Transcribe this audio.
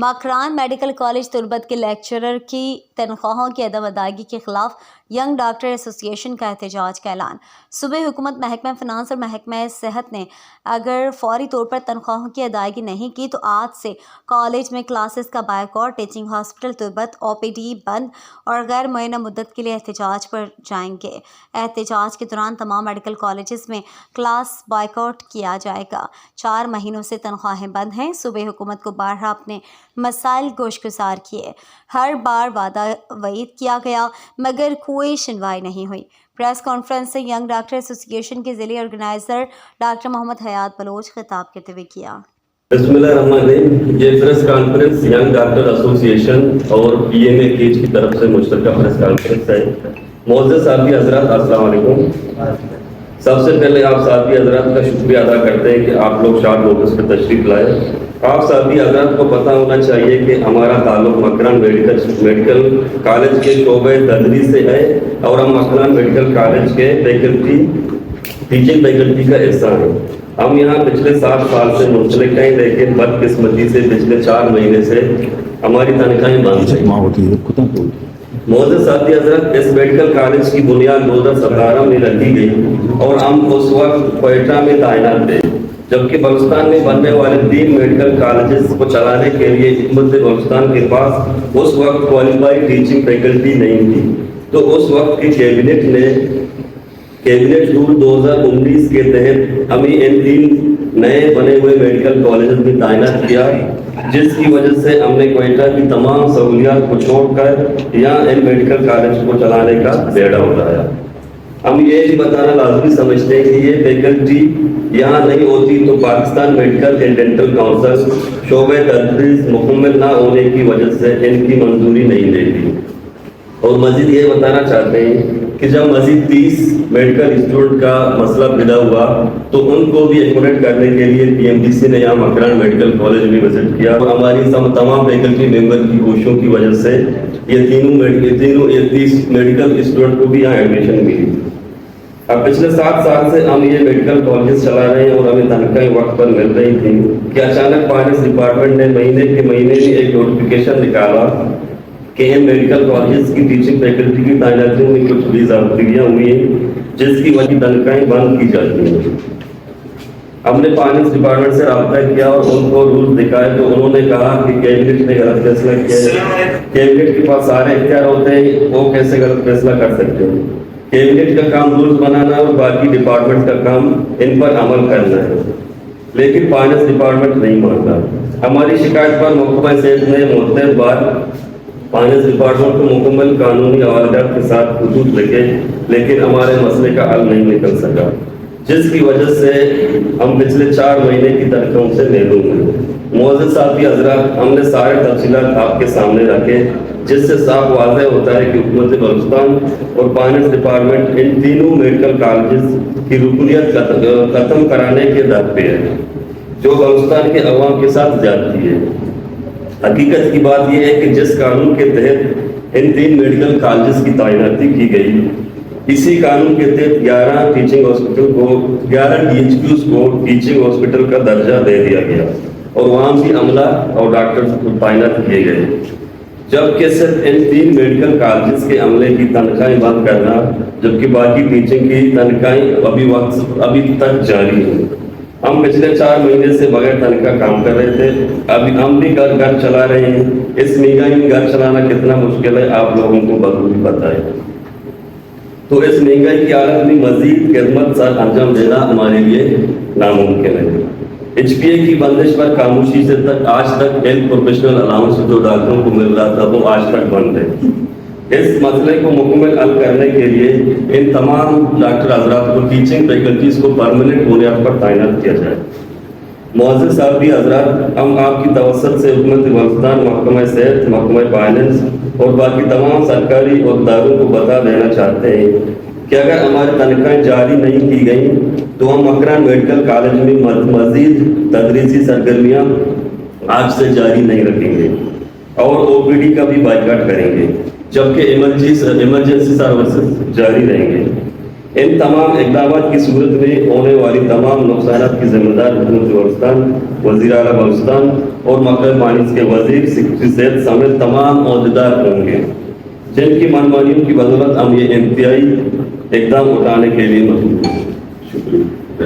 Makran medical college تربت کے lecturer کی تنخواہوں کی عدم ادائیگی کے خلاف ینگ ڈاکٹر ایسوسی ایشن کا احتجاج کا اعلان۔ صوبائی حکومت محکمہ فنانس اور محکمہ صحت نے اگر فوری طور پر تنخواہوں کی ادائیگی نہیں کی تو آج سے کالج میں کلاسز کا بائیکاٹ، ٹیچنگ ہاسپٹل تربت OPD بند اور غیر معینہ مدت کے لیے احتجاج پر جائیں گے۔ احتجاج کے دوران تمام میڈیکل کالجز میں کلاس بائیکاٹ کیا جائے گا۔ 4 مہینوں سے تنخواہیں بند ہیں۔ صوبائی حکومت کو بارہا اپنے مسائل گوشگزار کیے، ہر بار وعدہ وعید کیا گیا مگر کوئی سنوائی نہیں ہوئی۔ پریس کانفرنس سے ینگ ڈاکٹر ایسوسی ایشن کے ضلعی آرگنائزر ڈاکٹر محمد حیات بلوچ خطاب کرتے ہوئے کیا۔ بسم اللہ الرحمن الرحیم۔ یہ پریس کانفرنس ینگ ڈاکٹر ایسوسی ایشن اور PMA کیج کی طرف سے مشترکہ پریس کانفرنس ہے۔ معزز صاحبی حضرات، السلام علیکم۔ سب سے پہلے آپ صاحبی حضرات کا شکریہ ادا کرتے ہیں کہ آپ لوگ شارٹ نوٹس پہ تشریف لائے۔ آپ صاحبی حضرات کو پتہ ہونا چاہیے کہ ہمارا تعلق مکران میڈیکل کالج کے شعبۂ تدریس سے ہے اور ہم مکران میڈیکل کالج کے ٹیچنگ فیکلٹی کا حصہ ہیں۔ ہم یہاں پچھلے 7 سال سے منسلک ہیں، لیکن بدقسمتی سے پچھلے 4 مہینے سے ہماری تنخواہیں بند ہیں۔ معزز صاحبی حضرت، اس میڈیکل کالج کی بنیاد 2017 میں رکھی گئی اور ہم اس وقت کوئٹہ میں تعینات تھے، جبکہ بلوچستان میں بننے والے 3 میڈیکل کالجز کو چلانے کے لیے حکومت بلوچستان کے پاس اس وقت کوالیفائڈ ٹیچنگ فیکلٹی نہیں تھی۔ تو اس وقت کی کیبنٹ نے رول 2019 کے تحت ہمیں ان 3 نئے بنے ہوئے میڈیکل کالجز میں تعینات کیا، جس کی وجہ سے ہم نے کوئٹہ کی تمام سہولیات کو چھوڑ کر یہاں ان میڈیکل کالج کو چلانے کا بیڑا اٹھایا۔ ہم یہ بھی بتانا لازمی سمجھتے ہیں کہ یہ فیکلٹی یہاں نہیں ہوتی تو Pakistan medical and dental council شعبۂ تدریس مکمل نہ ہونے کی وجہ سے ان کی منظوری نہیں دیتی۔ اور مزید یہ بتانا چاہتے ہیں کہ جب مزید 30 میڈیکل اسٹوڈنٹ کا مسئلہ پیدا ہوا تو ان کو بھی ایکوموڈیٹ کرنے کے لیے PMDC نے یہاں مکران میڈیکل کالج میں وزٹ کیا اور ہماری تمام فیکلٹی ممبر کی کوششوں کی وجہ سے یہ تینوں 30 میڈیکل اسٹوڈنٹ کو بھی یہاں ایڈمیشن ملی۔ اب پچھلے 7 سال سے ہم یہ میڈیکل کالجز چلا رہے ہیں اور ہمیں تنخواہیں وقت پر مل رہی تھیں کہ اچانک فائنانس ڈپارٹمنٹ نے مہینے کے مہینے میں ایک نوٹیفیکیشن نکالا کہ ان میڈیکل کالجز کی ٹیچنگ فیکلٹی کی تعیناتیوں میں کچھ بھی ضابطگیاں ہوئی ہیں جس کی وجہ تنخواہیں بند کی جاتی ہیں۔ ہم نے فائنانس ڈپارٹمنٹ سے رابطہ کیا اور ان کو رول دکھائے تو انہوں نے کہا کہ کیبنٹ نے غلط فیصلہ کیا ہے۔ کیبنٹ کے پاس سارے اختیار ہوتے ہیں، وہ کیسے غلط فیصلہ کر سکتے ہیں؟ کیبنٹ کا کام رولز بنانا اور باقی ڈپارٹمنٹ کا کام ان پر عمل کرنا ہے، لیکن فائنانس ڈپارٹمنٹ نہیں مانتا۔ ہماری شکایت پر محکمہ صحت نے معتبر بار فائنانس ڈپارٹمنٹ کو مکمل قانونی حوالات کے ساتھ خطوط لکھے، لیکن ہمارے مسئلے کا حل نہیں نکل سکا، جس کی وجہ سے ہم پچھلے 4 مہینے کی تنخواہوں سے محروم ہیں۔ معزز صاحبی حضرات، ہم نے سارے تفصیلات آپ کے سامنے رکھے، جس سے صاف واضح ہوتا ہے کہ حکومت بلوچستان اور فائنانس ڈپارٹمنٹ ان تینوں میڈیکل کالجز کی رکنیت ختم کرانے کے در پہ ہے، جو بلوچستان کے عوام کے ساتھ زیادتی ہے۔ حقیقت کی بات یہ ہے کہ جس قانون کے تحت ان 3 میڈیکل کالجز کی تعیناتی کی گئی، اسی قانون کے تحت 11 ٹیچنگ ہاسپٹل کو 11 DHQs کو ٹیچنگ ہاسپٹل کا درجہ دے دیا گیا اور وہاں بھی عملہ اور ڈاکٹر کو تعینات کیے گئے، جبکہ صرف ان 3 میڈیکل کالجز کے عملے کی تنخواہیں بند کرنا، جبکہ باقی ٹیچنگ کی تنخواہیں ابھی تک جاری ہیں۔ ہم پچھلے 4 مہینے سے بغیر تنخواہ کام کر رہے تھے، ابھی ہم بھی گھر چلا رہے ہیں۔ اس مہنگائی میں گھر چلانا کتنا مشکل ہے آپ لوگوں کو بخوبی پتہ ہے۔ تو اس مہنگائی کی حالت میں مزید خدمت سر انجام دینا ہمارے لیے ناممکن ہے۔ HPA کی بندش پر خاموشی سے آج تک ہیلتھ پروفیشنل الاؤنس جو ڈاکٹروں کو مل رہا تھا وہ آج تک بند ہے۔ اس مسئلے کو مکمل حل کرنے کے لیے ان تمام ڈاکٹر حضرات کو ٹیچنگ فیکلٹیز کو پرماننٹ بنیاد پر تعینات کیا جائے۔ معزز صاحبی حضرات، ہم آپ کی توسط سے حکومت بلوچستان، محکمہ صحت، محکمہ فائنانس اور باقی تمام سرکاری عہدیداروں کو بتا دینا چاہتے ہیں کہ اگر ہماری تنخواہیں جاری نہیں کی گئیں تو ہم مکران میڈیکل کالج میں مزید تدریسی سرگرمیاں آج سے جاری نہیں رکھیں گے اور OPD کا بھی بائیکاٹ کریں گے، جبکہ ایمرجنسی سروسز جاری رہیں گے۔ ان تمام اقدامات کی صورت میں ہونے والی تمام نقصانات کی ذمہ دار حکومت بلوچستان، وزیر اعلیٰ بلوچستان اور مقامی مانیس کے وزیر، سیکرٹری صحت سمیت تمام عہدیدار ہوں گے، جن کی منمانیوں کی بدولت ہم یہ انتہائی اقدام اٹھانے کے لیے مجبور ہیں۔ شکریہ۔